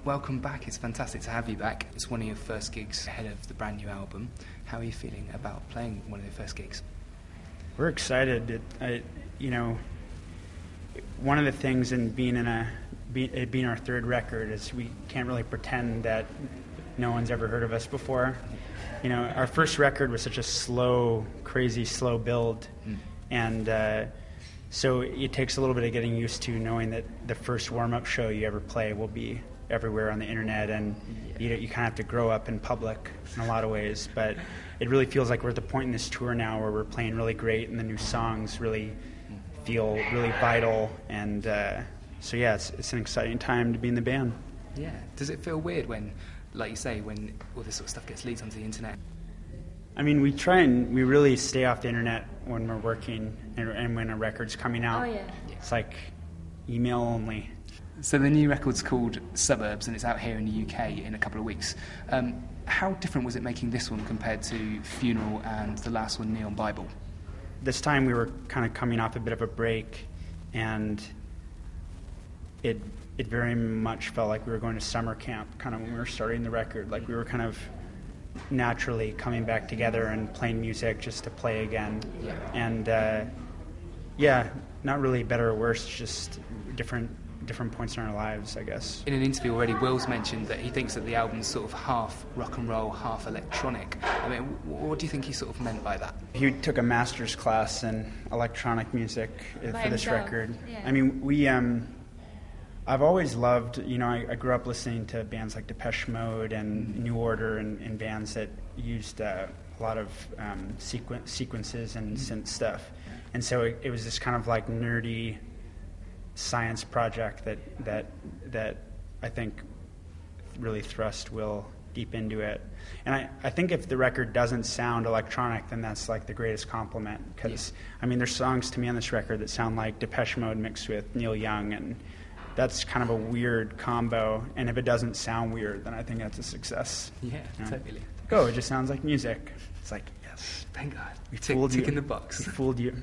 welcome back. It's fantastic to have you back. It's one of your first gigs ahead of the brand new album. How are you feeling about playing one of your first gigs? We're excited. One of the things in being our third record is we can't really pretend that no one's ever heard of us before. You know, our first record was such a crazy slow build, and so it takes a little bit of getting used to knowing that the first warm-up show you ever play will be everywhere on the internet, and you kind of have to grow up in public in a lot of ways. But it really feels like we're at the point in this tour now where we're playing really great, and the new songs really feel really vital, and so yeah, it's an exciting time to be in the band. Yeah. Does it feel weird when, like you say, when all this sort of stuff gets leaked onto the internet? I mean, we really stay off the internet when we're working and when a record's coming out. Oh, yeah. It's like email only. So the new record's called Suburbs, and it's out here in the UK in a couple of weeks. How different was it making this one compared to Funeral and the last one, Neon Bible? This time we were kind of coming off a bit of a break, and it very much felt like we were going to summer camp kind of when we were starting the record. Like we were kind of naturally coming back together and playing music just to play again. Yeah. And not really better or worse, just different points in our lives, I guess. In an interview already, Will's mentioned that he thinks that the album's sort of half rock and roll, half electronic. I mean, what do you think he sort of meant by that? He took a master's class in electronic music for this record. Yeah. I mean, I've always loved, I grew up listening to bands like Depeche Mode and New Order and bands that used a lot of sequences and synth stuff. And so it was this kind of like nerdy science project that I think really thrust Will deep into it. And I think if the record doesn't sound electronic, then that's like the greatest compliment, because I mean there's songs to me on this record that sound like Depeche Mode mixed with Neil Young, and that's kind of a weird combo, and if it doesn't sound weird, then I think that's a success. Yeah, totally. It just sounds like music. It's like, yes, thank God. We fooled you. Tick in the box. We fooled you.